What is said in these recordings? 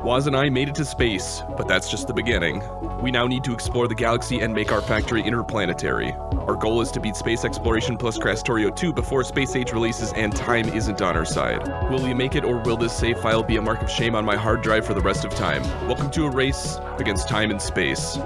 Waz and I made it to space, but that's just the beginning. We now need to explore the galaxy and make our factory interplanetary. Our goal is to beat space exploration plus Krastorio 2 before Space Age releases and time isn't on our side. Will we make it, or will this save file be a mark of shame on my hard drive for the rest of time? Welcome to a race against time and space.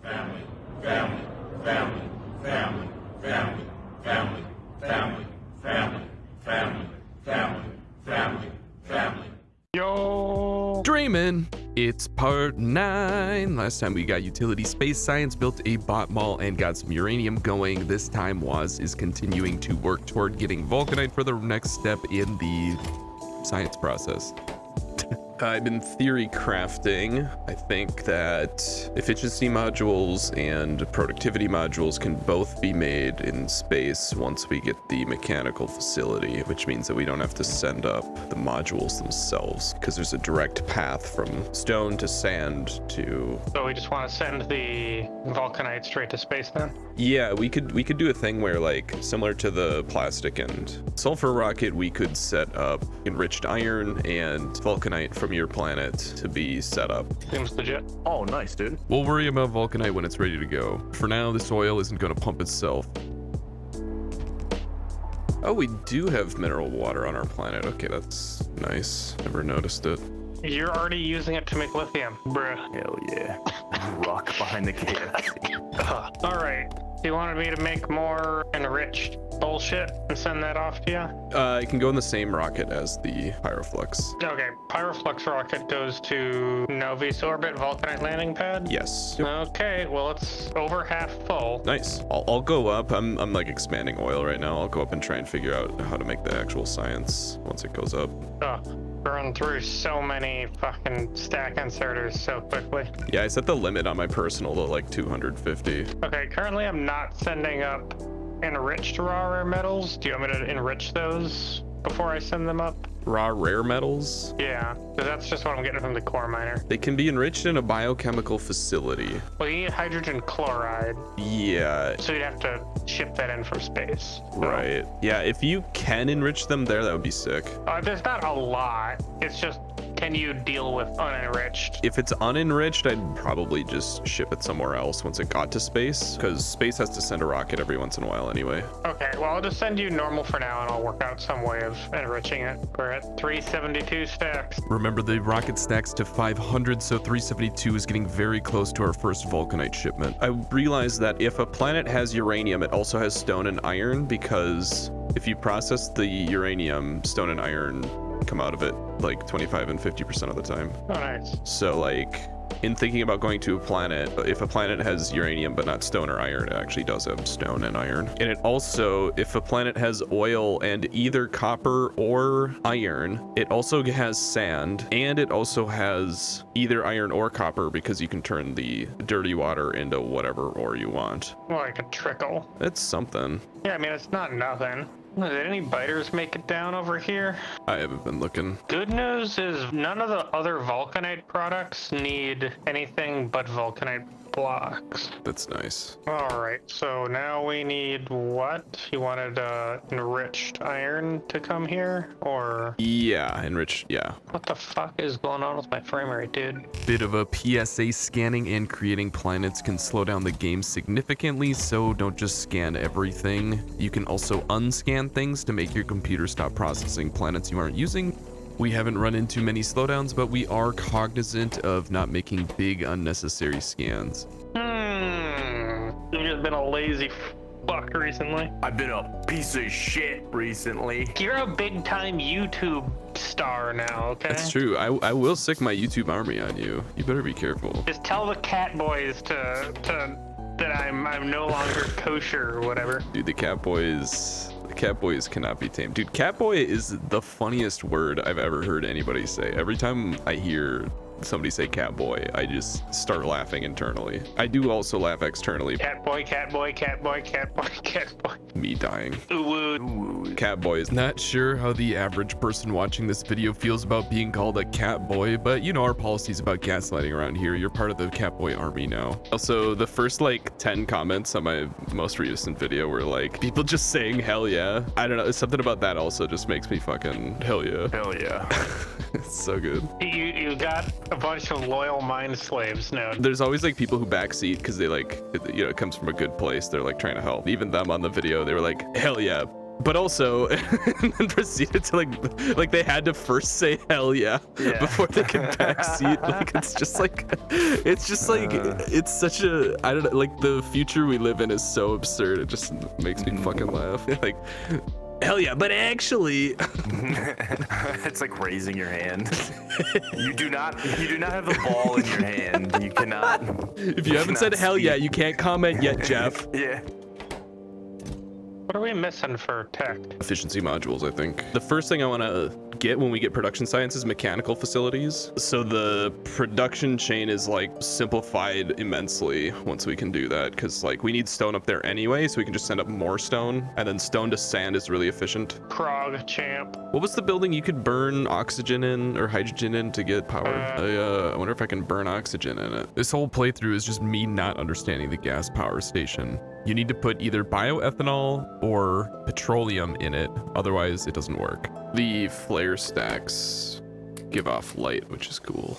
Family, family, family, family, family, family, family, family, family, family, family, family. Yo! Dreamin'! It's part 9. Last time we got utility space science, built a bot mall, and got some uranium going. This time Waz is continuing to work toward getting vulcanite for the next step in the science process. I've been theory crafting. I think that efficiency modules and productivity modules can both be made in space once we get the mechanical facility, which means that we don't have to send up the modules themselves, because there's a direct path from stone to sand to... So we just want to send the vulcanite straight to space then? Yeah, we could do a thing where, like, similar to the plastic and sulfur rocket, we could set up enriched iron and vulcanite from your planet to be set up. Seems legit. Oh, nice, dude. We'll worry about vulcanite when it's ready to go. For now, this oil isn't going to pump itself. Oh, we do have mineral water on our planet. Okay, that's nice. Never noticed it. You're already using it to make lithium, bruh. Hell yeah. Rock behind the KFC. All right. You wanted me to make more enriched bullshit and send that off to you? It can go in the same rocket as the Pyroflux. Okay, Pyroflux rocket goes to Novi's orbit vulcanite landing pad? Yes. Okay, well, it's over half full. Nice. I'll go up. I'm like expanding oil right now. I'll go up and try and figure out how to make the actual science once it goes up. Run through so many fucking stack inserters so quickly. Yeah, I set the limit on my personal to like 250. Okay, currently I'm not sending up enriched raw rare metals. Do you want me to enrich those before I send them up? Raw rare metals? Yeah, because that's just what I'm getting from the core miner. They can be enriched in a biochemical facility. Well, you need hydrogen chloride. Yeah. So you'd have to ship that in from space. Right. Yeah, if you can enrich them there, that would be sick. There's not a lot. It's just, can you deal with unenriched? If it's unenriched, I'd probably just ship it somewhere else once it got to space, because space has to send a rocket every once in a while anyway. Okay, well, I'll just send you normal for now, and I'll work out some way of enriching it. We're at 372 stacks. Remember, the rocket stacks to 500, so 372 is getting very close to our first vulcanite shipment. I realized that if a planet has uranium, it also has stone and iron, because if you process the uranium, stone and iron come out of it like 25 and 50% of the time. Oh, nice. So, like, in thinking about going to a planet, if a planet has uranium but not stone or iron, it actually does have stone and iron. And it also, if a planet has oil and either copper or iron, it also has sand, and it also has either iron or copper, because you can turn the dirty water into whatever ore you want. Like a trickle. It's something. Yeah, I mean, it's not nothing. Did any biters make it down over here? I haven't been looking. Good news is none of the other vulcanite products need anything but vulcanite blocks. That's nice. All right, so now we need what? You wanted enriched iron to come here, or? Yeah, enriched, yeah. What the fuck is going on with my frame rate, dude? Bit of a PSA, scanning and creating planets can slow down the game significantly, so don't just scan everything. You can also unscan things to make your computer stop processing planets you aren't using. We haven't run into many slowdowns, but we are cognizant of not making big unnecessary scans. You've just been a lazy fuck recently. I've been a piece of shit recently. You're a big time YouTube star now, okay? That's true. I will sick my YouTube army on you. You better be careful. Just tell the Catbois that I'm no longer kosher or whatever. Dude, the Catbois cannot be tamed. Dude, Catboy is the funniest word I've ever heard anybody say. Every time I hear somebody say Catboy, I just start laughing internally. I do also laugh externally. Catboy, Catboy, Catboy, Catboy, Catboy. Me dying. Ooh. Catboy is not sure how the average person watching this video feels about being called a catboy, but you know our policies about gaslighting around here. You're part of the Catboy army now. Also, the first like 10 comments on my most recent video were like people just saying hell yeah. I don't know, something about that also just makes me fucking hell yeah. Hell yeah. It's so good. You got a bunch of loyal mind slaves now. There's always like people who backseat because they like, you know, it comes from a good place. They're like trying to help. Even them on the video, they were like, hell yeah. But also, and then proceeded to like they had to first say hell yeah, before they could backseat. Like it's such a, I don't know, like the future we live in is so absurd. It just makes me fucking laugh. Like, hell yeah, but actually, it's like raising your hand. You do not have the ball in your hand. You cannot. If you haven't said hell yeah, you can't comment yet, Jeff. Yeah. What are we missing for tech? Efficiency modules, I think. The first thing I want to get when we get production science is mechanical facilities. So the production chain is like simplified immensely once we can do that, because like we need stone up there anyway, so we can just send up more stone, and then stone to sand is really efficient. Krog champ. What was the building you could burn oxygen in or hydrogen in to get power? I wonder if I can burn oxygen in it. This whole playthrough is just me not understanding the gas power station. You need to put either bioethanol or petroleum in it, otherwise it doesn't work. The flare stacks give off light, which is cool.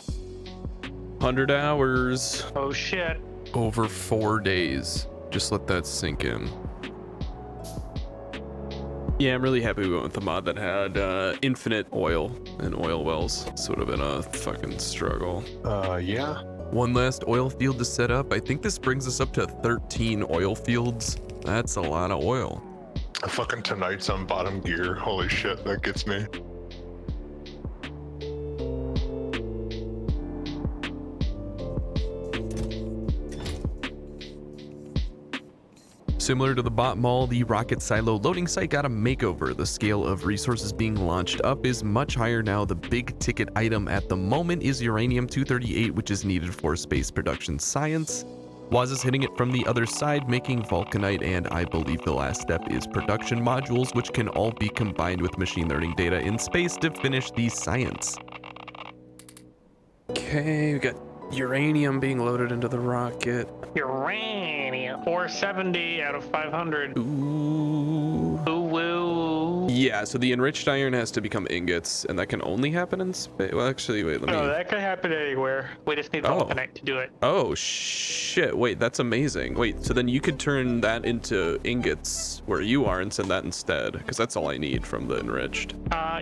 100 hours. Oh shit. Over 4 days. Just let that sink in. Yeah, I'm really happy we went with the mod that had infinite oil and oil wells. This would have been a fucking struggle. Yeah. One last oil field to set up. I think this brings us up to 13 oil fields. That's a lot of oil. Fucking tonight's on bottom gear. Holy shit, that gets me. Similar to the bot mall, the rocket silo loading site got a makeover. The scale of resources being launched up is much higher now. The big ticket item at the moment is uranium-238, which is needed for space production science. Waz is hitting it from the other side, making vulcanite, and I believe the last step is production modules, which can all be combined with machine learning data in space to finish the science. Okay, we got uranium being loaded into the rocket. Uranium. 470 out of 500. Ooh. Ooh woo. Yeah, so the enriched iron has to become ingots, and that can only happen in space. Well, actually, wait, let me... No, that could happen anywhere. We just need vulcanite to do it. Oh, shit. Wait, that's amazing. Wait, so then you could turn that into ingots where you are and send that instead, because that's all I need from the enriched.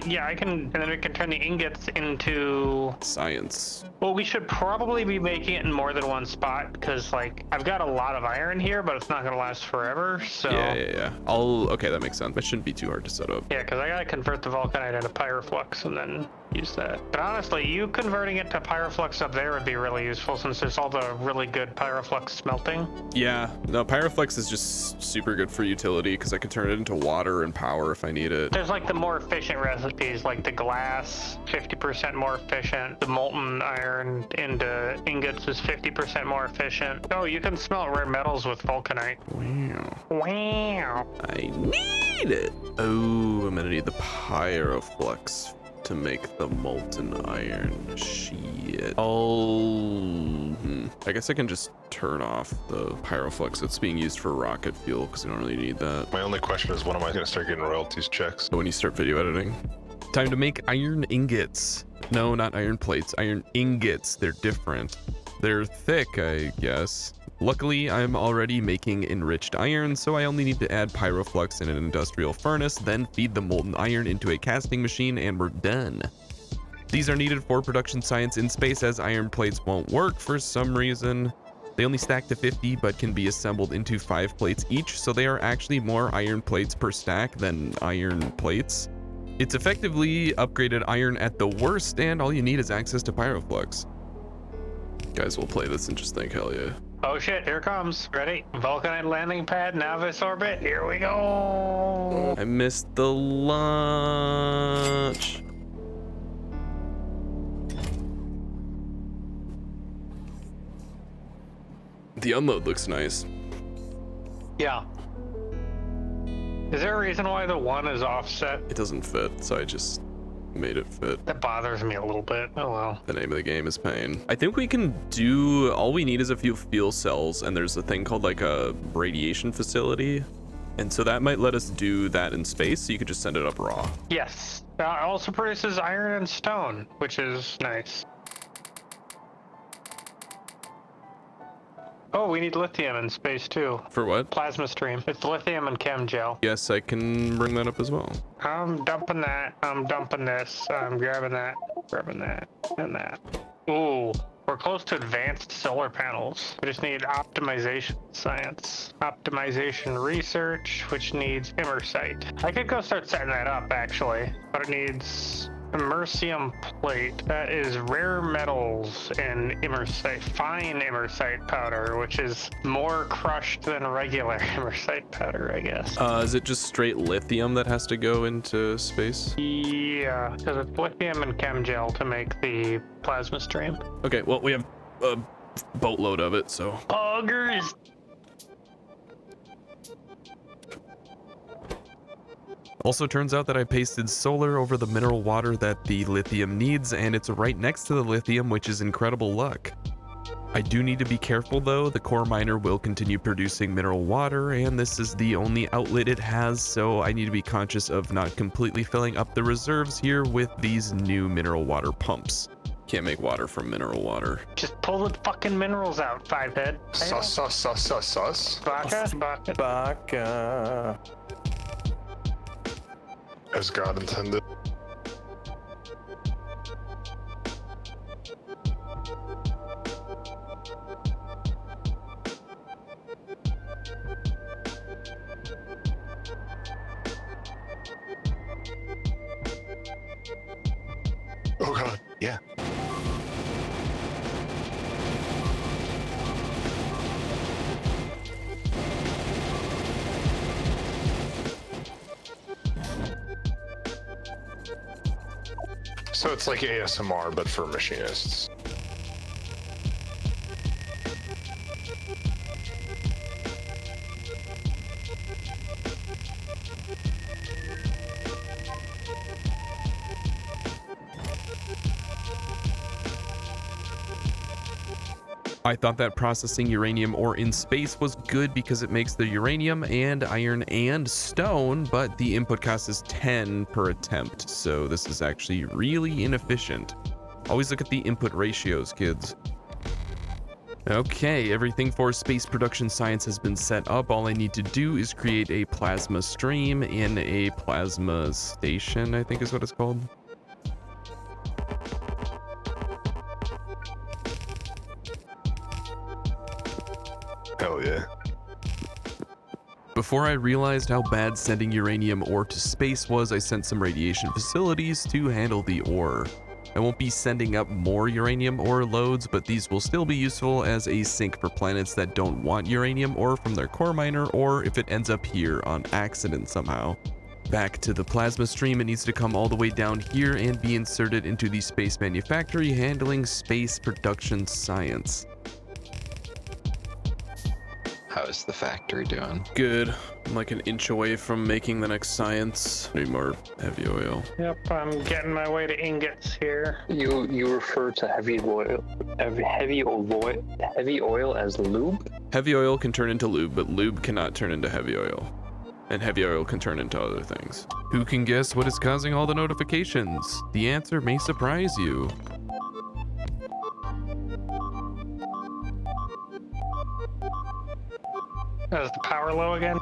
Yeah, I can, and then we can turn the ingots into... Science. Well, we should probably be making it in more than one spot, because, like, I've got a lot of iron here, but it's not going to last forever, so... Yeah. Okay, that makes sense. That shouldn't be too hard to set up. Yeah, because I got to convert the vulcanite into pyroflux and then use that. But honestly, you converting it to pyroflux up there would be really useful, since there's all the really good pyroflux smelting. Yeah, no, pyroflux is just super good for utility, because I can turn it into water and power if I need it. There's like the more efficient recipes, like the glass, 50% more efficient. The molten iron into ingots is 50% more efficient. Oh, you can smelt rare metals with vulcanite. Wow. I need it. Oh, I'm gonna need the pyroflux to make the molten iron. Shit. I guess I can just turn off the pyroflux that's being used for rocket fuel, because I don't really need that. My only question is, when am I going to start getting royalties checks? So when you start video editing. Time to make iron ingots. No, not iron plates, iron ingots. They're different. They're thick, I guess. Luckily, I'm already making enriched iron, so I only need to add pyroflux in an industrial furnace, then feed the molten iron into a casting machine, and we're done. These are needed for production science in space, as iron plates won't work for some reason. They only stack to 50, but can be assembled into 5 plates each, so they are actually more iron plates per stack than iron plates. It's effectively upgraded iron at the worst, and all you need is access to pyroflux. Guys, we'll play this and just think, hell yeah. Oh shit, here it comes. Ready? Vulcanite landing pad, Navis orbit. Here we go. I missed the launch. The unload looks nice. Yeah. Is there a reason why the 1 is offset? It doesn't fit, so I just made it fit. That bothers me a little bit. Oh well. The name of the game is pain. I think we can do, all we need is a few fuel cells, and there's a thing called like a radiation facility. And so that might let us do that in space, so you could just send it up raw. Yes. It also produces iron and stone, which is nice. Oh, we need lithium in space too. For what? Plasma stream. It's lithium and chem gel. Yes, I can bring that up as well. I'm dumping that. I'm dumping this. I'm grabbing that, and that. Ooh, we're close to advanced solar panels. We just need optimization science. Optimization research, which needs immersite. I could go start setting that up actually, but it needs immersium plate. That is rare metals and immersite, fine immersite powder, which is more crushed than regular immersite powder, I guess. Is it just straight lithium that has to go into space? Yeah, because it's lithium and chem gel to make the plasma stream. Okay, well, we have a boatload of it, so. Augers! Also turns out that I pasted solar over the mineral water that the lithium needs, and it's right next to the lithium, which is incredible luck. I do need to be careful though. The core miner will continue producing mineral water, and this is the only outlet it has, so I need to be conscious of not completely filling up the reserves here with these new mineral water pumps. Can't make water from mineral water. Just pull the fucking minerals out, Fivehead. Sus. Baka? Baka. As God intended. Oh God, yeah. So it's like ASMR, but for machinists. I thought that processing uranium ore in space was good because it makes the uranium and iron and stone, but the input cost is 10 per attempt, so this is actually really inefficient. Always look at the input ratios, kids. Okay, everything for space production science has been set up. All I need to do is create a plasma stream in a plasma station, I think is what it's called. Hell yeah. Before I realized how bad sending uranium ore to space was, I sent some radiation facilities to handle the ore. I won't be sending up more uranium ore loads, but these will still be useful as a sink for planets that don't want uranium ore from their core miner, or if it ends up here on accident somehow. Back to the plasma stream, it needs to come all the way down here and be inserted into the space manufactory handling space production science. How's the factory doing? Good. I'm like an inch away from making the next science. Need more heavy oil. Yep, I'm getting my way to ingots here. You refer to heavy oil as lube? Heavy oil can turn into lube, but lube cannot turn into heavy oil. And heavy oil can turn into other things. Who can guess what is causing all the notifications? The answer may surprise you. Is the power low again?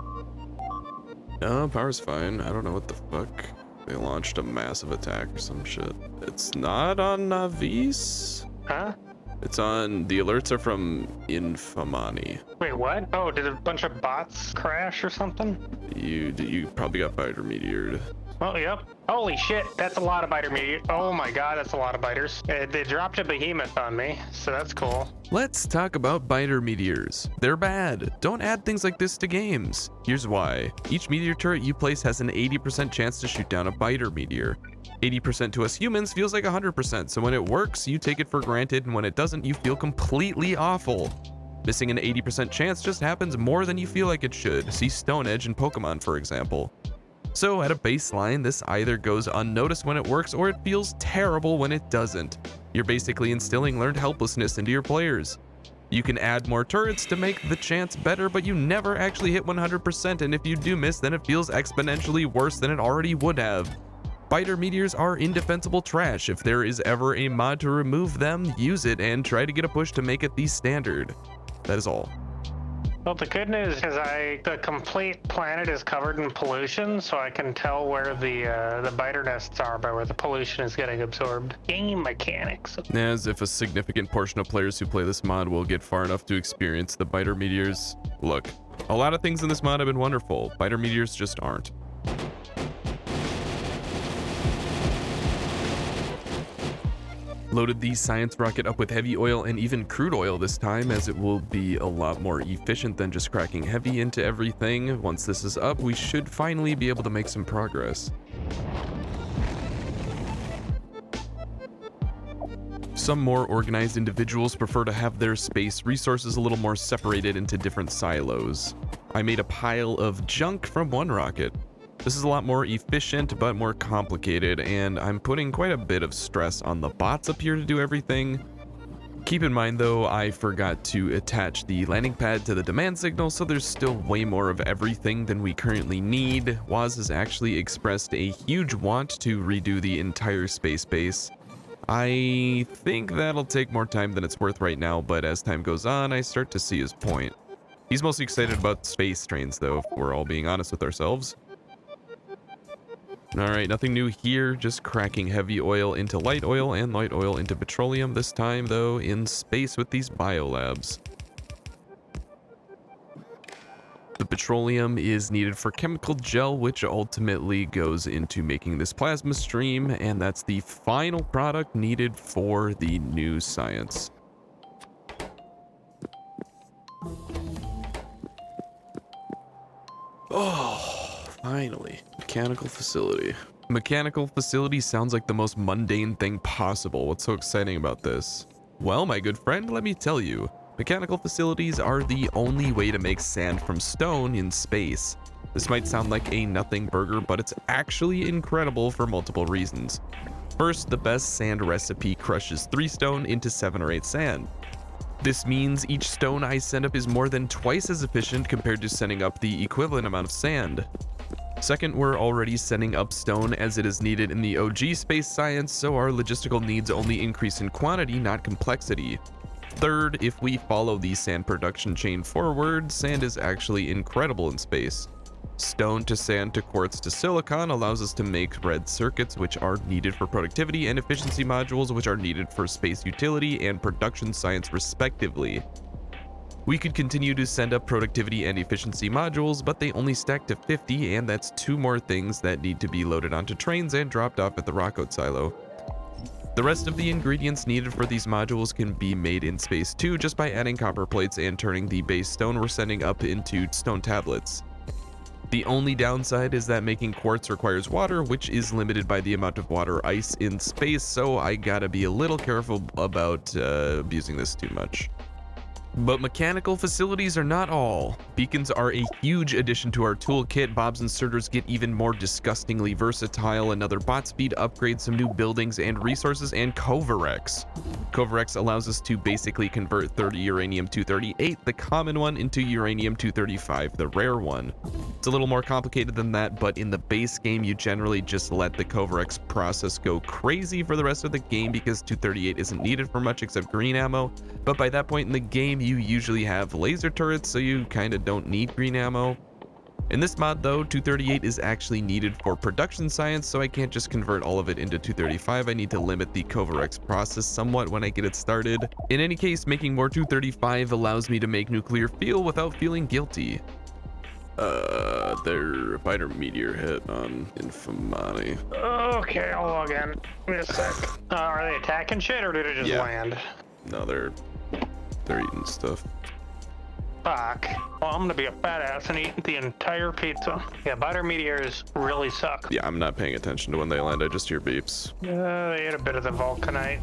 No, power's fine. I don't know what the fuck. They launched a massive attack or some shit. It's not on Navis? Huh? It's on, the alerts are from Infamani. Wait, what? Oh, did a bunch of bots crash or something? You probably got biter meteored. Oh, yep. Holy shit, that's a lot of biter meteors. Oh my god, that's a lot of biters. They dropped a behemoth on me, so that's cool. Let's talk about biter meteors. They're bad. Don't add things like this to games. Here's why. Each meteor turret you place has an 80% chance to shoot down a biter meteor. 80% to us humans feels like 100%, so when it works, you take it for granted, and when it doesn't, you feel completely awful. Missing an 80% chance just happens more than you feel like it should. See Stone Edge in Pokemon, for example. So at a baseline, this either goes unnoticed when it works or it feels terrible when it doesn't. You're basically instilling learned helplessness into your players. You can add more turrets to make the chance better, but you never actually hit 100%, and if you do miss, then it feels exponentially worse than it already would have. Biter meteors are indefensible trash. If there is ever a mod to remove them, use it and try to get a push to make it the standard. That is all. Well, the good news is the complete planet is covered in pollution, so I can tell where the biter nests are by where the pollution is getting absorbed. Game mechanics. As if a significant portion of players who play this mod will get far enough to experience the biter meteors. Look, a lot of things in this mod have been wonderful. Biter meteors just aren't. Loaded the science rocket up with heavy oil and even crude oil this time, as it will be a lot more efficient than just cracking heavy into everything. Once this is up, we should finally be able to make some progress. Some more organized individuals prefer to have their space resources a little more separated into different silos. I made a pile of junk from one rocket. This is a lot more efficient, but more complicated, and I'm putting quite a bit of stress on the bots up here to do everything. Keep in mind though, I forgot to attach the landing pad to the demand signal, so there's still way more of everything than we currently need. Woz has actually expressed a huge want to redo the entire space base. I think that'll take more time than it's worth right now, but as time goes on, I start to see his point. He's mostly excited about space trains though, if we're all being honest with ourselves. Alright, nothing new here, just cracking heavy oil into light oil and light oil into petroleum, this time though in space with these biolabs. The petroleum is needed for chemical gel, which ultimately goes into making this plasma stream, and that's the final product needed for the new science. Oh, finally. Mechanical facility. Mechanical facility sounds like the most mundane thing possible. What's so exciting about this? Well, my good friend, let me tell you. Mechanical facilities are the only way to make sand from stone in space. This might sound like a nothing burger, but it's actually incredible for multiple reasons. First, the best sand recipe crushes 3 stone into 7 or 8 sand. This means each stone I send up is more than twice as efficient compared to sending up the equivalent amount of sand. Second, we're already sending up stone as it is needed in the OG space science, so our logistical needs only increase in quantity, not complexity. Third, if we follow the sand production chain forward, sand is actually incredible in space. Stone to sand to quartz to silicon allows us to make red circuits, which are needed for productivity, and efficiency modules, which are needed for space utility and production science respectively. We could continue to send up productivity and efficiency modules, but they only stack to 50, and that's 2 more things that need to be loaded onto trains and dropped off at the rocket silo. The rest of the ingredients needed for these modules can be made in space too, just by adding copper plates and turning the base stone we're sending up into stone tablets. The only downside is that making quartz requires water, which is limited by the amount of water ice in space, so I gotta be a little careful about abusing this too much. But mechanical facilities are not all. Beacons are a huge addition to our toolkit. Bob's inserters get even more disgustingly versatile. Another bot speed upgrade, some new buildings and resources, and Covarex. Covarex allows us to basically convert 30 uranium-238, the common one, into uranium-235, the rare one. It's a little more complicated than that, but in the base game, you generally just let the Covarex process go crazy for the rest of the game because 238 isn't needed for much except green ammo. But by that point in the game, you usually have laser turrets, so you kinda don't need green ammo. In this mod though, 238 is actually needed for production science, so I can't just convert all of it into 235. I need to limit the Covarex process somewhat when I get it started. In any case, making more 235 allows me to make nuclear fuel without feeling guilty. Their biter meteor hit on Infamani. Okay, I'll log in. Give me a sec. Are they attacking shit or did it just land? No, they're eating stuff. Fuck. Well, I'm gonna be a fat ass and eat the entire pizza. Yeah, biter meteors really suck. Yeah, I'm not paying attention to when they land. I just hear beeps. They ate a bit of the vulcanite.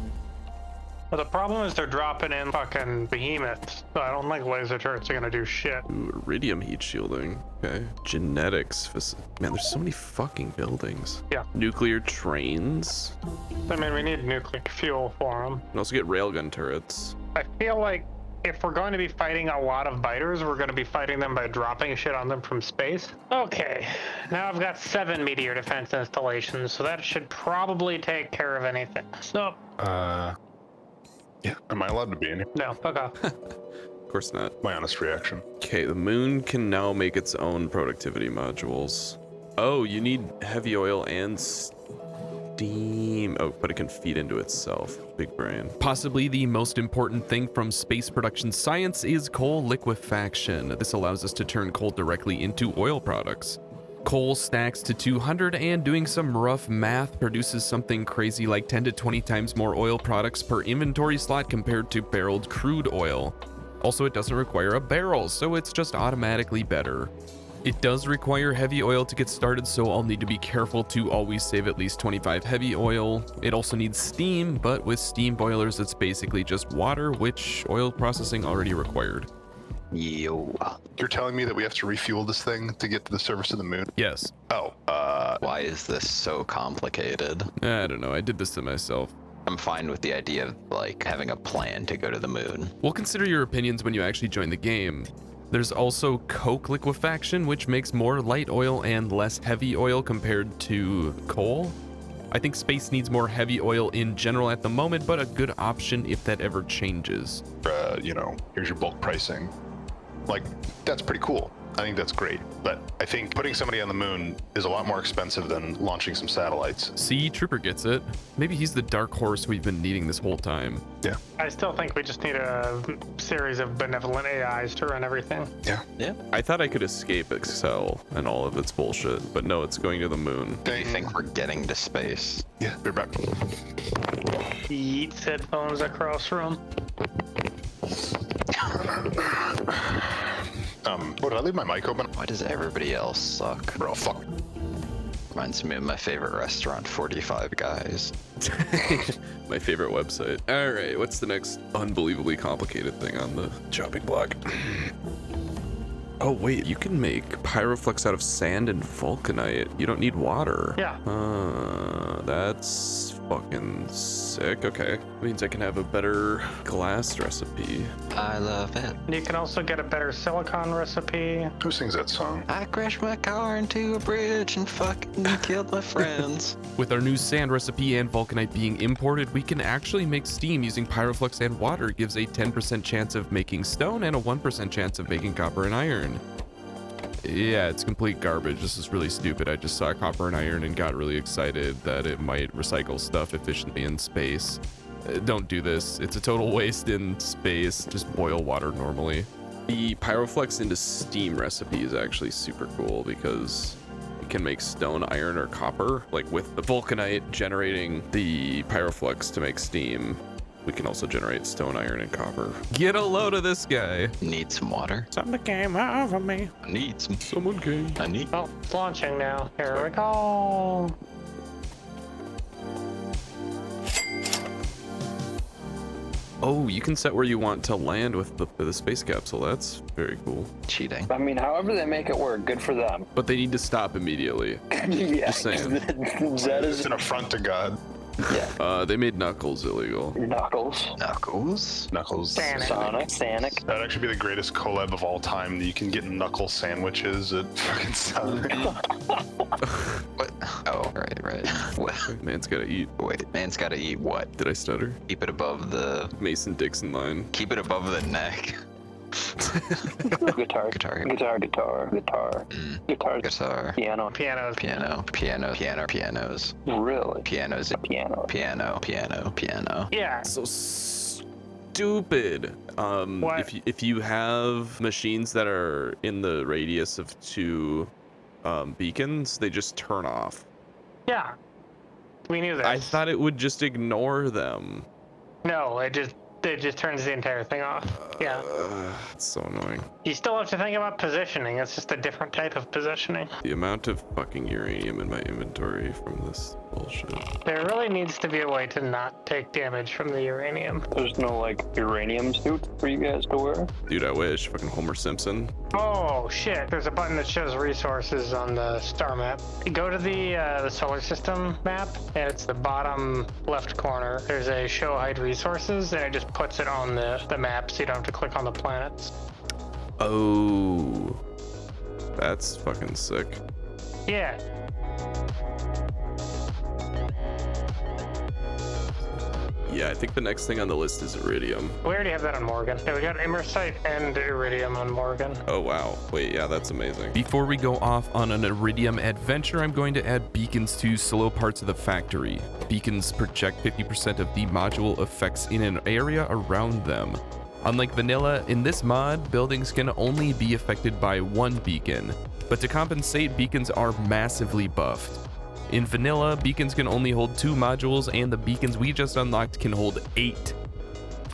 But the problem is they're dropping in fucking behemoths. So I don't think laser turrets are gonna do shit. Ooh, iridium heat shielding. Okay. Genetics. Man, there's so many fucking buildings. Yeah. Nuclear trains. I mean, we need nuclear fuel for them. You can also get railgun turrets. I feel like if we're going to be fighting a lot of biters, we're going to be fighting them by dropping shit on them from space. Okay, now I've got 7 meteor defense installations, so that should probably take care of anything. So, Yeah. Am I allowed to be in here? no, fuck off. Of course not. My honest reaction. Okay, the moon can now make its own productivity modules. Oh, you need heavy oil and steam. Oh, but it can feed into itself. Big brain. Possibly the most important thing from space production science is coal liquefaction. This allows us to turn coal directly into oil products. Coal stacks to 200 and doing some rough math produces something crazy like 10 to 20 times more oil products per inventory slot compared to barreled crude oil. Also, it doesn't require a barrel, so it's just automatically better. It does require heavy oil to get started, so I'll need to be careful to always save at least 25 heavy oil. It also needs steam, but with steam boilers, it's basically just water, which oil processing already required. Yo. You're telling me that we have to refuel this thing to get to the surface of the moon? Yes. Oh, Why is this so complicated? I don't know, I did this to myself. I'm fine with the idea of, like, having a plan to go to the moon. We'll consider your opinions when you actually join the game. There's also coke liquefaction, which makes more light oil and less heavy oil compared to coal. I think space needs more heavy oil in general at the moment, but a good option if that ever changes. Here's your bulk pricing. Like, that's pretty cool. I think that's great. But I think putting somebody on the moon is a lot more expensive than launching some satellites. See, Trooper gets it. Maybe he's the dark horse we've been needing this whole time. Yeah. I still think we just need a series of benevolent AIs to run everything. Yeah. I thought I could escape Excel and all of its bullshit, but no, it's going to the moon. Do you think we're getting to space? Yeah, we're back. Yeets headphones across room. Did I leave my mic open? Why does everybody else suck? Bro, fuck. Reminds me of my favorite restaurant, 45 Guys. My favorite website. All right, what's the next unbelievably complicated thing on the chopping block? Oh wait, you can make pyroflux out of sand and vulcanite. You don't need water. Yeah. That's fucking sick. Okay, means I can have a better glass recipe. I love it. You can also get a better silicon recipe. Who sings that song? I crashed my car into a bridge and fucking killed my friends. With our new sand recipe and vulcanite being imported, we can actually make steam using pyroflux and water. It gives a 10% chance of making stone and a 1% chance of making copper and iron. Yeah, it's complete garbage. This is really stupid. I just saw copper and iron and got really excited that it might recycle stuff efficiently in space. Don't do this. It's a total waste in space. Just boil water normally. The pyroflux into steam recipe is actually super cool because you can make stone, iron, or copper. Like with the vulcanite generating the pyroflux to make steam, we can also generate stone, iron, and copper. Get a load of this guy. Need some water. Something came over me. I need some. Someone came. I need. Oh, it's launching now. Here we go. Oh, you can set where you want to land with the space capsule. That's very cool. Cheating. I mean, however they make it work, good for them. But they need to stop immediately. Yeah, Just saying. that It's is, an affront to God. yeah. They made Knuckles illegal. Knuckles, Knuckles. Knuckles. Sonic. That'd actually be the greatest collab of all time. You can get knuckle sandwiches at fucking Sonic. What? Oh, right. What? Man's gotta eat. Wait, man's gotta eat what? Did I stutter? Keep it above the. Mason-Dixon line. Keep it above the neck. Guitar. Guitar. Piano. Pianos. Pianos. Really? Pianos. Piano. Yeah. So stupid. What? If you have machines that are in the radius of 2 beacons, they just turn off. Yeah. We knew that. I thought it would just ignore them. No, it just turns the entire thing off. Yeah. It's so annoying. You still have to think about positioning. It's just a different type of positioning. The amount of fucking uranium in my inventory from this Bullshit. There really needs to be a way to not take damage from the uranium. There's no like uranium suit for you guys to wear. Dude, I wish. Fucking Homer Simpson. Oh shit, there's a button that shows resources on the star map. You go to the solar system map, and it's the bottom left corner. There's a show hide resources, and it just puts it on the map so you don't have to click on the planets. Oh. That's fucking sick. Yeah. Yeah, I think the next thing on the list is Iridium. We already have that on Morrigan. Yeah, we got Immersite and Iridium on Morrigan. Oh, wow. Wait, yeah, that's amazing. Before we go off on an Iridium adventure, I'm going to add beacons to slow parts of the factory. Beacons project 50% of the module effects in an area around them. Unlike vanilla, in this mod, buildings can only be affected by one beacon, but to compensate, beacons are massively buffed. In vanilla, beacons can only hold 2 modules, and the beacons we just unlocked can hold 8.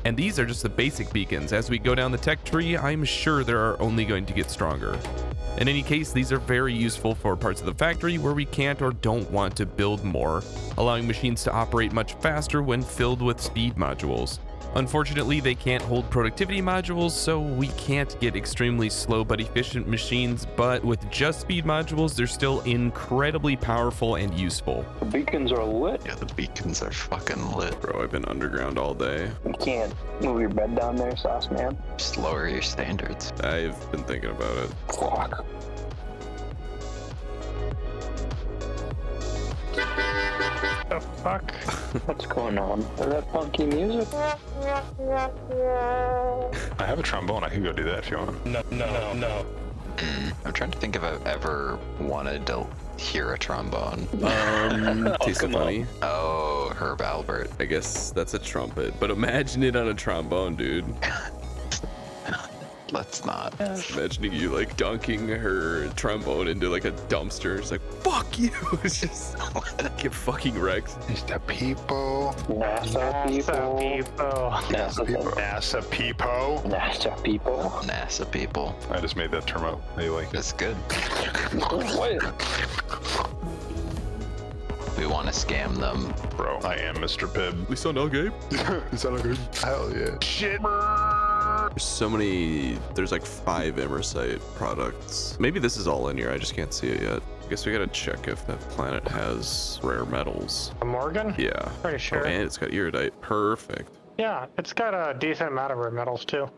And these are just the basic beacons. As we go down the tech tree, I'm sure there are only going to get stronger. In any case, these are very useful for parts of the factory where we can't or don't want to build more, allowing machines to operate much faster when filled with speed modules. Unfortunately, they can't hold productivity modules, so we can't get extremely slow but efficient machines, but with just speed modules, they're still incredibly powerful and useful. The beacons are lit. Yeah, the beacons are fucking lit. Bro, I've been underground all day. You can't move your bed down there, sauce man. Just lower your standards. I've been thinking about it. Fuck. The fuck? What's going on? Is that funky music? I have a trombone. I could go do that if you want. No. I'm trying to think if I've ever wanted to hear a trombone. Taste of Honey. Oh, Herb Albert. I guess that's a trumpet, but imagine it on a trombone, dude. Let's not. Imagining you like dunking her trombone into like a dumpster. It's like, fuck you. It's just get fucking wrecked. It's the people. NASA people. NASA people. NASA people. NASA people. I just made that term up. How you like it? That's good. Wait. We want to scam them. Bro, I am Mr. Pibb. We saw no game. Is that good? Hell yeah. Shit. There's so many, there's like 5 Immersite products. Maybe this is all linear, I just can't see it yet. I guess we gotta check if that planet has rare metals. Morrigan? Yeah. Pretty sure. Oh, and it's got iridite. Perfect. Yeah, it's got a decent amount of rare metals too.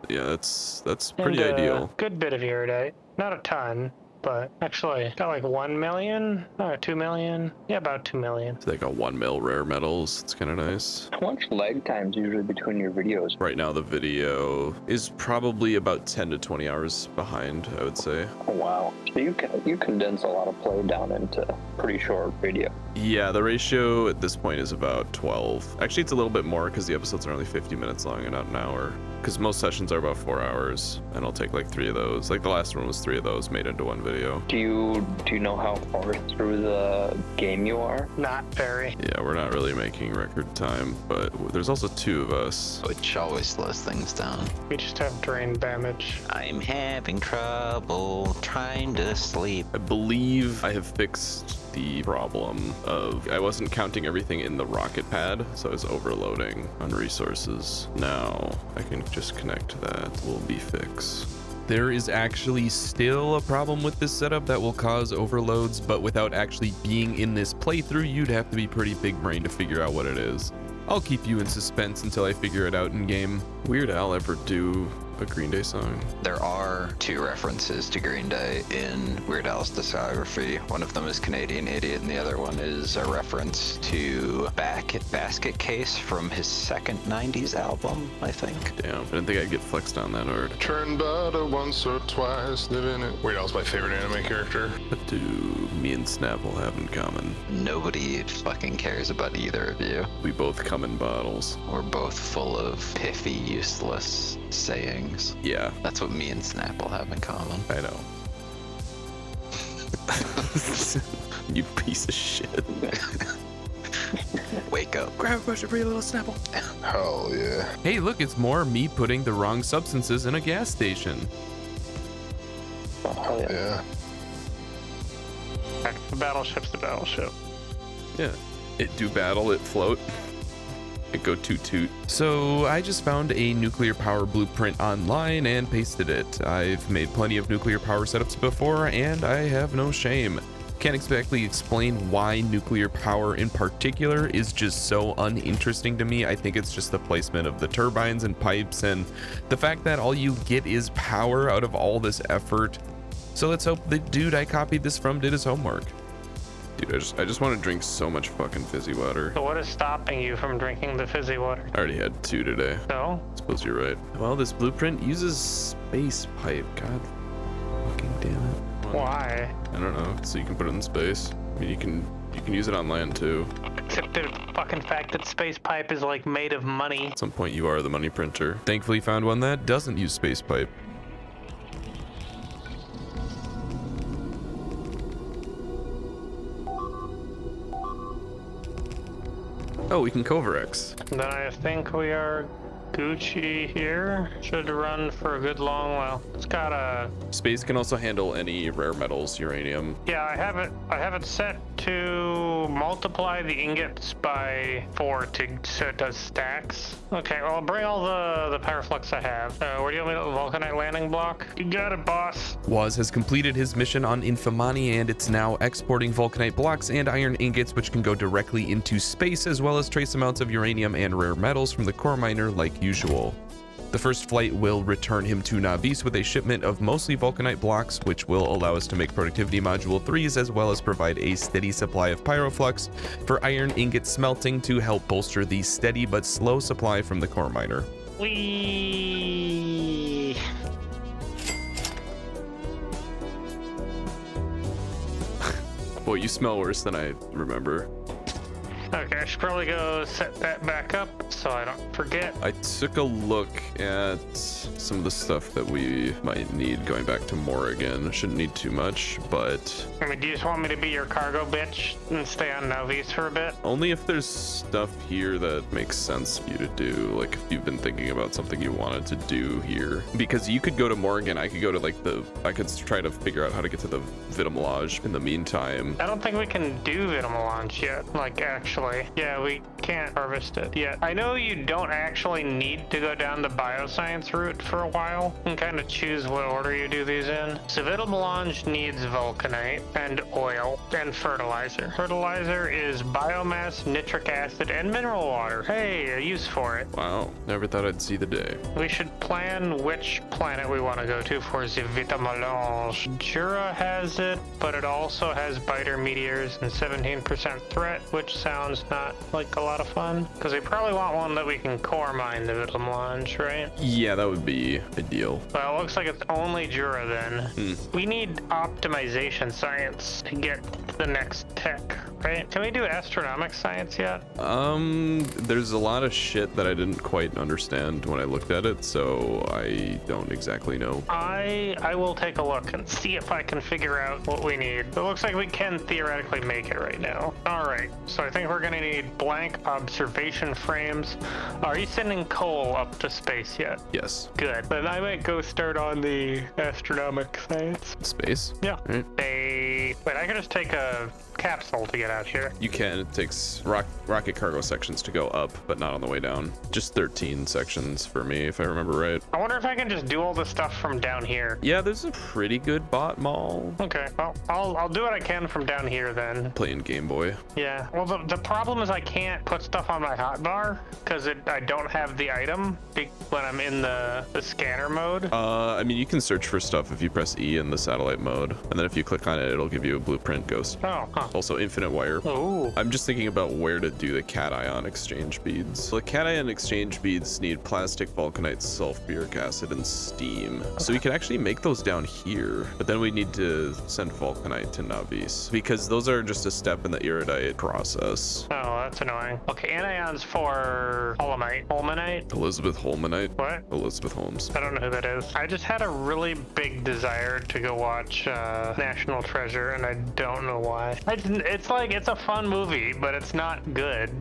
Yeah, that's pretty And, ideal. Good bit of iridite. Not a ton, but actually got like 1 million, 2 million. Yeah, about 2 million. They got 1 mil rare metals. It's kind of nice. How much lag time's usually between your videos? Right now, the video is probably about 10 to 20 hours behind, I would say. Oh, wow. So you condense a lot of play down into pretty short video. Yeah, the ratio at this point is about 12. Actually, it's a little bit more because the episodes are only 50 minutes long and not an hour. Because most sessions are about 4 hours, and I'll take like 3 of those. Like the last one was 3 of those made into one video. Do you know how far through the game you are? Not very. Yeah, we're not really making record time, but there's also 2 of us. Which always slows things down. We just have drain damage. I'm having trouble trying to sleep. I believe I have fixed the problem of I wasn't counting everything in the rocket pad, so I was overloading on resources. Now I can just connect that. Will be fixed. There is actually still a problem with this setup that will cause overloads, but without actually being in this playthrough, you'd have to be pretty big brain to figure out what it is. I'll keep you in suspense until I figure it out in game. Weird Al ever do a Green Day song? There are 2 references to Green Day in Weird Al's discography. One of them is Canadian Idiot, and the other one is a reference to Basket Case from his second 90s album, I think. Damn, I didn't think I'd get flexed on that hard. Turn butter once or twice, living it. Weird Al's my favorite anime character. What do me and Snapple have in common? Nobody fucking cares about either of you. We both come in bottles. We're both full of piffy, useless sayings. Yeah, That's what me and Snapple have in common. I know. You piece of shit. Wake up. Grab a brush of your little Snapple. Hell yeah. Hey, look, it's more me putting the wrong substances in a gas station. Oh, hell yeah. Yeah. Back to a battleship's a battleship. Yeah. It do battle, it float. It go toot toot. So I just found a nuclear power blueprint online and pasted it. I've made plenty of nuclear power setups before, and I have no shame. Can't exactly explain why nuclear power in particular is just so uninteresting to me. I think it's just the placement of the turbines and pipes and the fact that all you get is power out of all this effort. So let's hope the dude I copied this from did his homework. Dude, I just want to drink so much fucking fizzy water. So what is stopping you from drinking the fizzy water? I already had 2 today. So? I suppose you're right. Well, this blueprint uses space pipe. God fucking damn it. Why? I don't know. So you can put it in space. I mean, you can use it on land too. Except the fucking fact that space pipe is like made of money. At some point, you are the money printer. Thankfully, found one that doesn't use space pipe. Oh, we can Coverex. Then I think we are Gucci here. Should run for a good long while. It's got a... Space can also handle any rare metals, uranium. Yeah, I have it set to multiply the ingots by 4 so it does stacks. Okay, well, I'll bring all the power flux I have. Where do you want me to Vulcanite landing block? You got it, boss. Waz has completed his mission on Infamani, and it's now exporting Vulcanite blocks and iron ingots, which can go directly into space, as well as trace amounts of uranium and rare metals from the core miner like usual. The first flight will return him to Navis with a shipment of mostly Vulcanite blocks, which will allow us to make Productivity Module 3s, as well as provide a steady supply of Pyroflux for iron ingot smelting to help bolster the steady but slow supply from the core miner. Whee! Boy, you smell worse than I remember. Okay, I should probably go set that back up so I don't forget. I took a look at some of the stuff that we might need going back to Morrigan. Shouldn't need too much, but... I mean, do you just want me to be your cargo bitch and stay on Navis for a bit? Only if there's stuff here that makes sense for you to do. Like if you've been thinking about something you wanted to do here. Because you could go to Morrigan, I could go to like I could try to figure out how to get to the Vitamelange in the meantime. I don't think we can do Vitamelange yet, like actually. Yeah, we can't harvest it yet. I know you don't actually need to go down the bioscience route for a while and kind of choose what order you do these in. So Vitamelange needs vulcanite and oil and fertilizer. Fertilizer is biomass, nitric acid, and mineral water. Hey, a use for it. Wow, never thought I'd see the day. We should plan which planet we want to go to for the Vitamelange. Jura has it, but it also has biter meteors and 17% threat, which sounds not like a lot of fun. Because we probably want one that we can core mine the Vitamelange, right? Yeah, that would be ideal. Well, it looks like it's only Jura then. We need optimization science to get the next tech, right? Can we do astronomic science yet? There's a lot of shit that I didn't quite understand when I looked at it, so I don't exactly know. I will take a look and see if I can figure out what we need. It looks like we can theoretically make it right now. All right, so I think we're gonna need blank observation frames. Are you sending coal up to space yet? Yes. Good. Then I might go start on the astronomic science. Space? Yeah. Right. Wait, I can just take a capsule to get out here. You can. It takes rocket cargo sections to go up, but not on the way down. Just 13 sections for me, if I remember right. I wonder if I can just do all the stuff from down here. Yeah, there's a pretty good bot mall. Okay, well, I'll do what I can from down here then. Playing Game Boy. Yeah, well, the problem is I can't put stuff on my hotbar because I don't have the item when I'm in the scanner mode. I mean, you can search for stuff if you press E in the satellite mode, and then if you click on it, it'll give you a blueprint ghost. Oh, huh. Also infinite wire. Ooh. I'm just thinking about where to do the cation exchange beads. So the cation exchange beads need plastic, vulcanite, sulfuric acid, and steam. So we can actually make those down here, but then we need to send vulcanite to Navis because those are just a step in the iridite process. Oh, that's annoying. Okay, anions for Holmanite. Elizabeth Holmanite. What? Elizabeth Holmes. I don't know who that is. I just had a really big desire to go watch National Treasure, and I don't know why. It's a fun movie, but it's not good.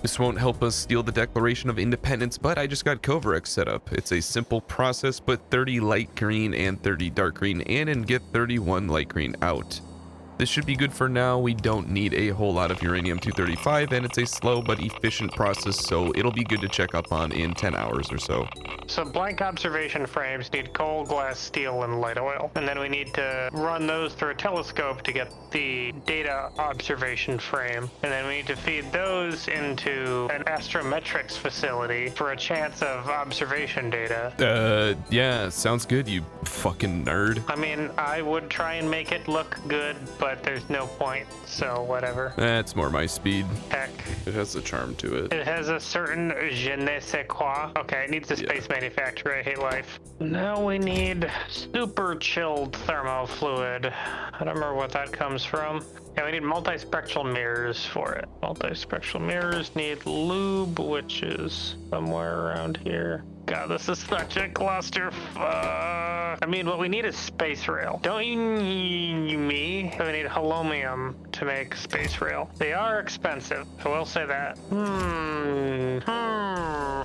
This won't help us steal the Declaration of Independence, but I just got Coverex set up. It's a simple process, put 30 light green and 30 dark green in and get 31 light green out. This should be good for now. We don't need a whole lot of uranium-235, and it's a slow but efficient process, so it'll be good to check up on in 10 hours or so. So blank observation frames need coal, glass, steel, and light oil. And then we need to run those through a telescope to get the data observation frame. And then we need to feed those into an astrometrics facility for a chance of observation data. Yeah, sounds good, you fucking nerd. I mean, I would try and make it look good, but there's no point, so whatever. That's more my speed. Heck. It has a charm to it. It has a certain je ne sais quoi. Okay, it needs a space manufacturer. I hate life. Now we need super chilled thermofluid. I don't remember what that comes from. Yeah, we need multispectral mirrors for it. Multispectral mirrors need lube, which is somewhere around here. God, this is such a clusterfuck. I mean, what we need is space rail. Don't you need me? We need holomium to make space rail. They are expensive. I will say that.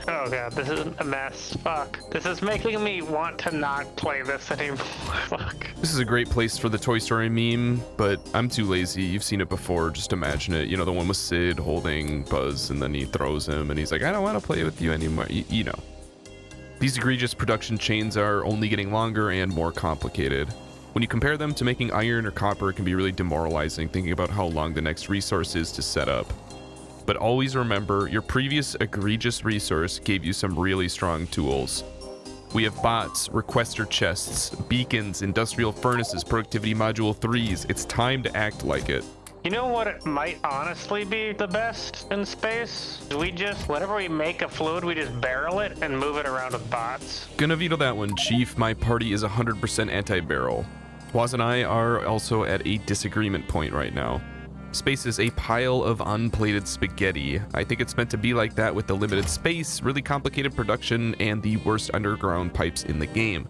Oh god, this is a mess. Fuck. This is making me want to not play this anymore. Fuck. This is a great place for the Toy Story meme, but I'm too lazy. You've seen it before. Just imagine it. You know, the one with Sid holding Buzz, and then he throws him, and he's like, I don't want to play with you anymore. You know. These egregious production chains are only getting longer and more complicated. When you compare them to making iron or copper, it can be really demoralizing thinking about how long the next resource is to set up. But always remember, your previous egregious resource gave you some really strong tools. We have bots, requester chests, beacons, industrial furnaces, productivity module 3s. It's time to act like it. You know what it might honestly be the best in space? We just, whenever we make a fluid, we just barrel it and move it around with bots. Gonna veto that one, Chief. My party is 100% anti-barrel. Waz and I are also at a disagreement point right now. Space is a pile of unplated spaghetti. I think it's meant to be like that with the limited space, really complicated production, and the worst underground pipes in the game.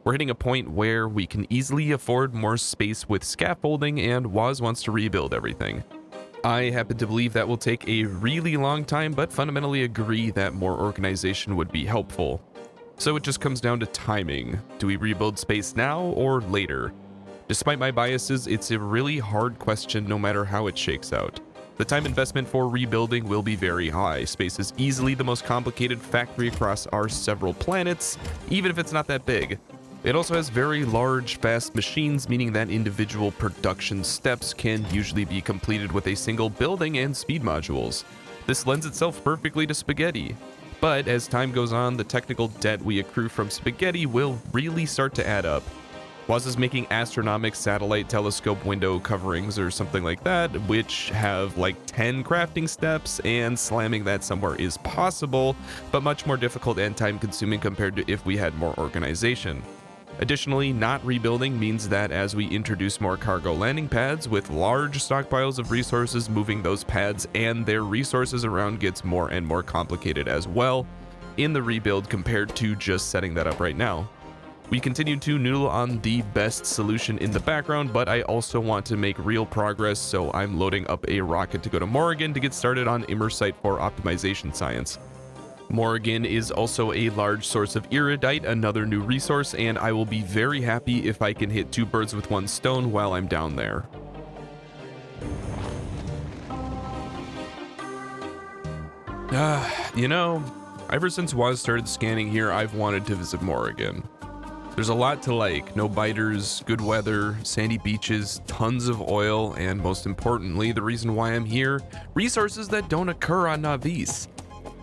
We're hitting a point where we can easily afford more space with scaffolding, and Waz wants to rebuild everything. I happen to believe that will take a really long time, but fundamentally agree that more organization would be helpful. So it just comes down to timing. Do we rebuild space now or later? Despite my biases, it's a really hard question no matter how it shakes out. The time investment for rebuilding will be very high. Space is easily the most complicated factory across our several planets, even if it's not that big. It also has very large, fast machines, meaning that individual production steps can usually be completed with a single building and speed modules. This lends itself perfectly to spaghetti. But as time goes on, the technical debt we accrue from spaghetti will really start to add up. Waz is making astronomical satellite telescope window coverings or something like that, which have like 10 crafting steps, and slamming that somewhere is possible, but much more difficult and time consuming compared to if we had more organization. Additionally, not rebuilding means that as we introduce more cargo landing pads with large stockpiles of resources, moving those pads and their resources around gets more and more complicated as well in the rebuild compared to just setting that up right now. We continue to noodle on the best solution in the background, but I also want to make real progress, so I'm loading up a rocket to go to Morrigan to get started on Immersite for optimization science. Morrigan is also a large source of iridite, another new resource, and I will be very happy if I can hit 2 birds with 1 stone while I'm down there. You know, ever since Waz started scanning here, I've wanted to visit Morrigan. There's a lot to like: no biters, good weather, sandy beaches, tons of oil, and most importantly, the reason why I'm here, resources that don't occur on Navis.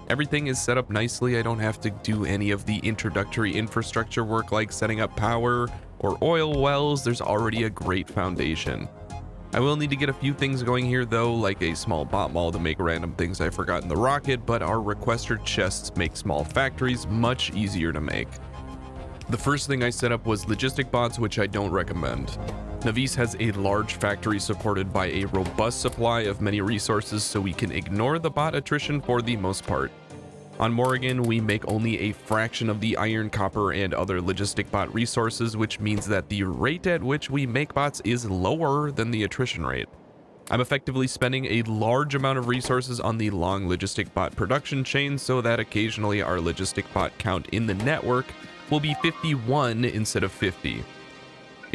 Everything is set up nicely. I don't have to do any of the introductory infrastructure work like setting up power or oil wells. There's already a great foundation. I will need to get a few things going here though, like a small bot mall to make random things I forgot in the rocket, but our requester chests make small factories much easier to make. The first thing I set up was logistic bots, which I don't recommend. Navis has a large factory supported by a robust supply of many resources, so we can ignore the bot attrition for the most part. On Morrigan, we make only a fraction of the iron, copper, and other logistic bot resources, which means that the rate at which we make bots is lower than the attrition rate. I'm effectively spending a large amount of resources on the long logistic bot production chain, so that occasionally our logistic bot count in the network will be 51 instead of 50.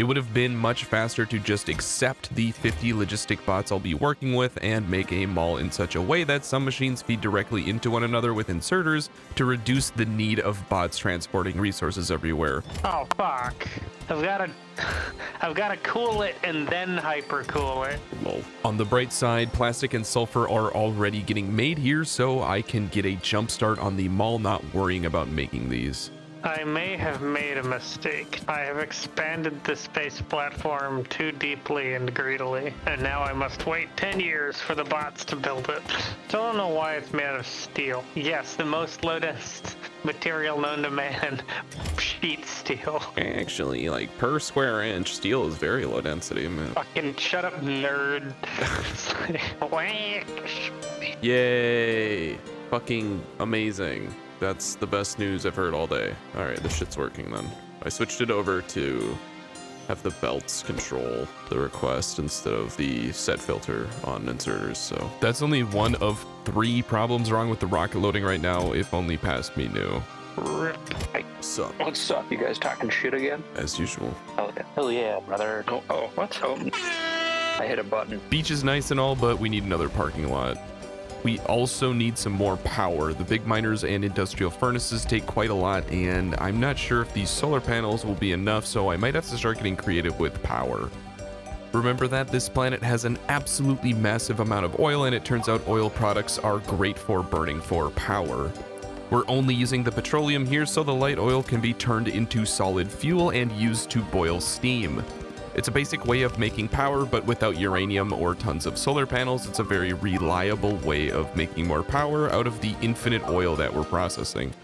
It would have been much faster to just accept the 50 logistic bots I'll be working with and make a mall in such a way that some machines feed directly into one another with inserters to reduce the need of bots transporting resources everywhere. Oh fuck. I've gotta cool it and then hypercool it. Lol. On the bright side, plastic and sulfur are already getting made here, so I can get a jump start on the mall not worrying about making these. I may have made a mistake. I have expanded the space platform too deeply and greedily, and now I must wait 10 years for the bots to build it. Still don't know why it's made out of steel. Yes, the most low-density material known to man, sheet steel. Actually, like, per square inch, steel is very low density, man. Fucking shut up, nerd. Yay! Fucking amazing. That's the best news I've heard all day. All right, this shit's working then. I switched it over to have the belts control the request instead of the set filter on inserters, so. That's only one of 3 problems wrong with the rocket loading right now, if only past me knew. Hey, Sup, what's up? You guys talking shit again? as usual. Hell yeah, brother. Oh, what? Oh, I hit a button. Beach is nice and all, but we need another parking lot. We also need some more power. The big miners and industrial furnaces take quite a lot, and I'm not sure if these solar panels will be enough, so I might have to start getting creative with power. Remember that this planet has an absolutely massive amount of oil, and it turns out oil products are great for burning for power. We're only using the petroleum here, so the light oil can be turned into solid fuel and used to boil steam. It's a basic way of making power, but without uranium or tons of solar panels, it's a very reliable way of making more power out of the infinite oil that we're processing.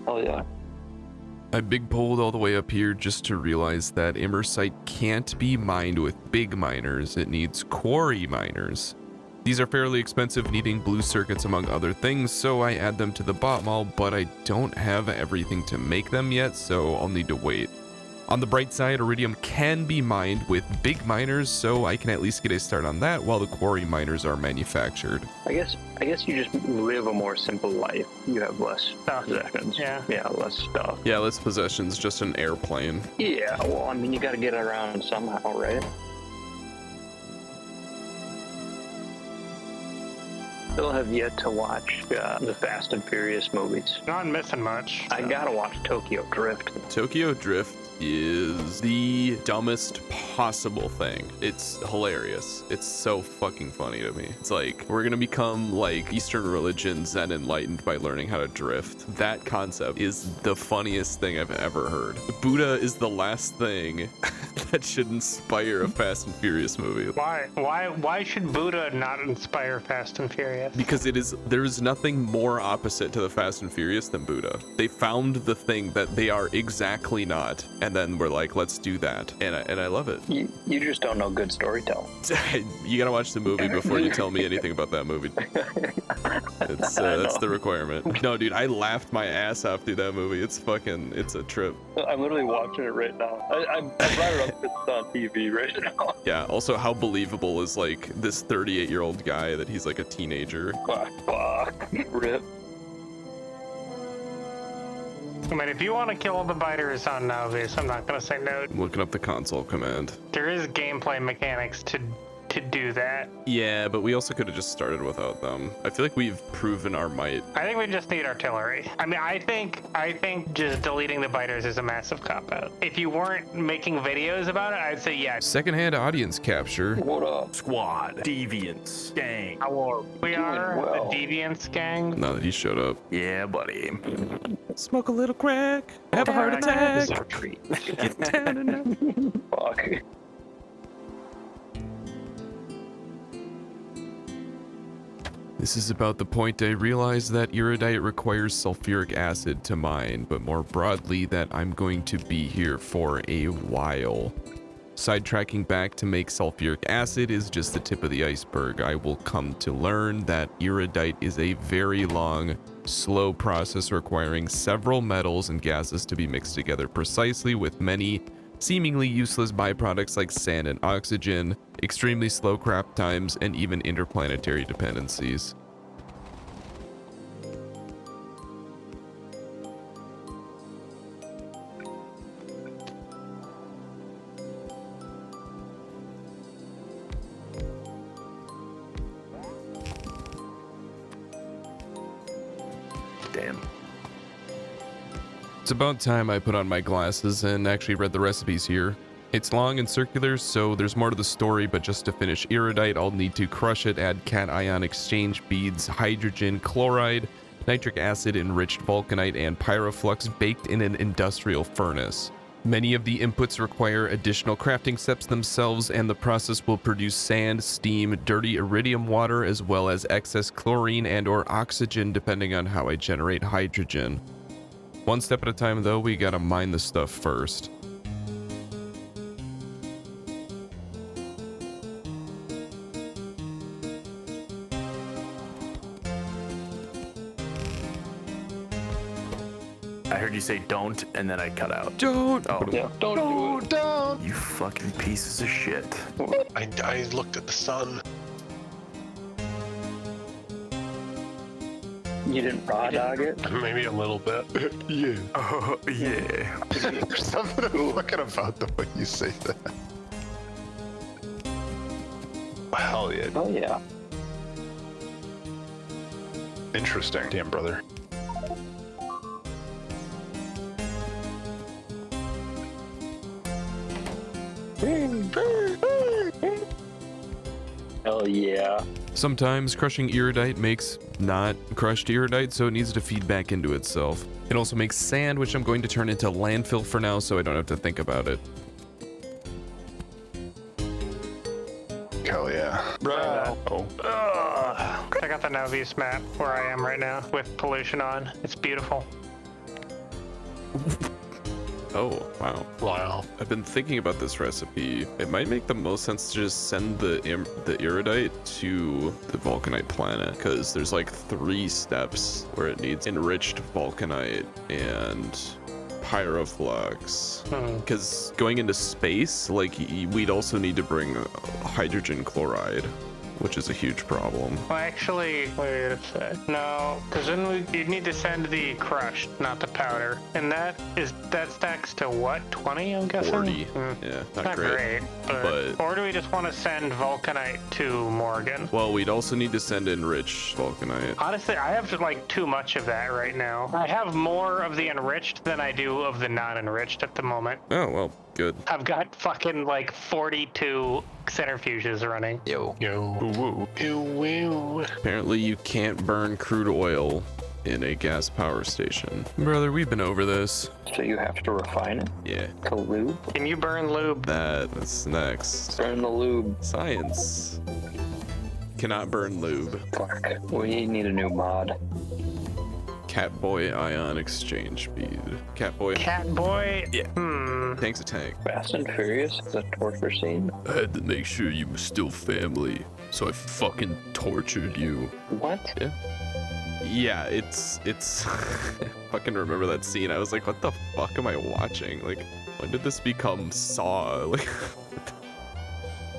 Hell yeah. I big pulled all the way up here just to realize that Immersite can't be mined with big miners, it needs quarry miners. These are fairly expensive, needing blue circuits among other things, so I add them to the bot mall, but I don't have everything to make them yet, so I'll need to wait. On the bright side, iridium can be mined with big miners, so I can at least get a start on that while the quarry miners are manufactured. I guess you just live a more simple life. You have less possessions. Yeah. Yeah, less stuff. Yeah, less possessions, just an airplane. Yeah, well, I mean, you gotta get around somehow, right? Still have yet to watch the Fast and Furious movies. Not missing much. I gotta watch Tokyo Drift. Tokyo Drift is the dumbest possible thing. It's hilarious. It's so fucking funny to me. It's like, we're gonna become like Eastern religion, Zen enlightened by learning how to drift. That concept is the funniest thing I've ever heard. Buddha is the last thing that should inspire a Fast and Furious movie. Why should Buddha not inspire Fast and Furious? Because there's nothing more opposite to the Fast and Furious than Buddha. They found the thing that they are exactly not, and then we're like, let's do that. And I love it. You just don't know good storytelling. You gotta watch the movie before you tell me anything about that movie. That's the requirement. No, dude, I laughed my ass off through that movie. It's a trip. I'm literally watching it right now. I brought it up, it's on TV right now. Yeah, also how believable is like this 38-year-old guy that he's like a teenager. Fuck. Rip. I mean, if you want to kill the biters on Novice, I'm not gonna say no. I'm looking up the console command. There is gameplay mechanics to to do that. Yeah, but we also could have just started without them. I feel like we've proven our might. I think we just need artillery. I mean, I think just deleting the biters is a massive cop-out. If you weren't making videos about it, I'd say yeah. Secondhand audience capture. What up? Squad, deviants, gang. We are well. the Deviants gang. Now that he showed up. Yeah, buddy. Smoke a little crack. Have a heart attack. Retreat. Get down and out. Fuck. This is about the point I realized that Iridite requires sulfuric acid to mine, but more broadly that I'm going to be here for a while. Sidetracking back to make sulfuric acid is just the tip of the iceberg. I will come to learn that Iridite is a very long, slow process requiring several metals and gases to be mixed together precisely, with many seemingly useless byproducts like sand and oxygen, extremely slow craft times, and even interplanetary dependencies. Damn. It's about time I put on my glasses and actually read the recipes here. It's long and circular, so there's more to the story, but just to finish Iridite, I'll need to crush it, add cation exchange beads, hydrogen, chloride, nitric acid, enriched vulcanite, and pyroflux baked in an industrial furnace. Many of the inputs require additional crafting steps themselves, and the process will produce sand, steam, dirty iridium water, as well as excess chlorine and/or oxygen, depending on how I generate hydrogen. One step at a time, though, we gotta mine the stuff first. I heard you say don't, and then I cut out. Don't! Oh, Yeah, don't do it. you fucking pieces of shit. I looked at the sun. You didn't raw dog it? Maybe a little bit. Yeah. Oh, yeah. There's something fucking about the way you say that. Hell yeah. Oh yeah. Interesting. Damn, brother. Hell yeah. Sometimes crushing Iridite makes not crushed Iridite, so it needs to feed back into itself. It also makes sand, which I'm going to turn into landfill for now, so I don't have to think about it. Hell yeah. Oh. I got the Novice map where I am right now with pollution on. It's beautiful. Oh, wow. Wow. I've been thinking about this recipe. It might make the most sense to just send the Iridite to the Vulcanite planet, because there's like 3 steps where it needs enriched Vulcanite and pyroflux. Because going into space, like, we'd also need to bring hydrogen chloride, which is a huge problem. Well, actually, wait a sec. No, because then you'd need to send the crushed, not the powder. And that stacks to what, 20, I'm guessing? 40. Yeah, not great. But or do we just want to send Vulcanite to Morrigan? well, we'd also need to send enriched Vulcanite. Honestly, I have like too much of that right now. I have more of the enriched than I do of the non-enriched at the moment. Oh, well, good. I've got fucking like 42 centrifuges running. Yo. Yo. Ew, woo. Apparently you can't burn crude oil in a gas power station. Brother, we've been over this. So you have to refine it Yeah, to lube? Can you burn lube? that's next. Burn the lube. Science. Cannot burn lube. Fuck. We need a new mod. Catbois ion exchange bead. Catbois. Catboy? Yeah. Tank's a tank. Fast and Furious is a torture scene. I had to make sure you were still family, so I fucking tortured you. What? Yeah, it's fucking remember that scene. I was like, what the fuck am I watching? Like, when did this become Saw? Like,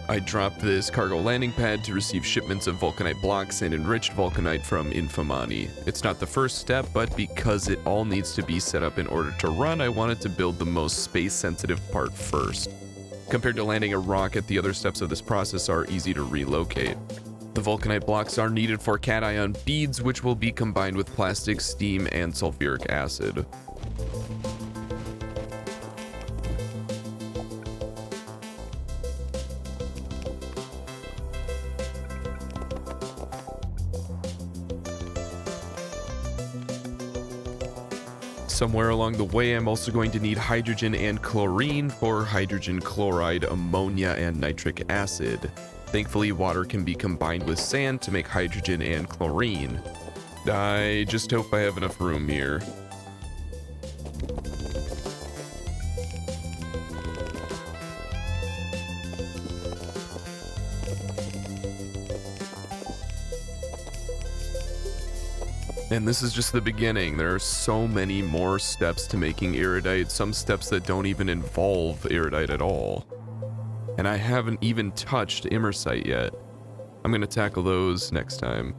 I dropped this cargo landing pad to receive shipments of Vulcanite blocks and enriched Vulcanite from Infamani. It's not the first step, but because it all needs to be set up in order to run, I wanted to build the most space-sensitive part first. Compared to landing a rocket, the other steps of this process are easy to relocate. The vulcanite blocks are needed for cation beads, which will be combined with plastic, steam, and sulfuric acid. Somewhere along the way, I'm also going to need hydrogen and chlorine for hydrogen chloride, ammonia, and nitric acid. Thankfully, water can be combined with sand to make hydrogen and chlorine. I just hope I have enough room here. And this is just the beginning. There are so many more steps to making iridite, some steps that don't even involve iridite at all. And I haven't even touched imersite yet. I'm gonna tackle those next time.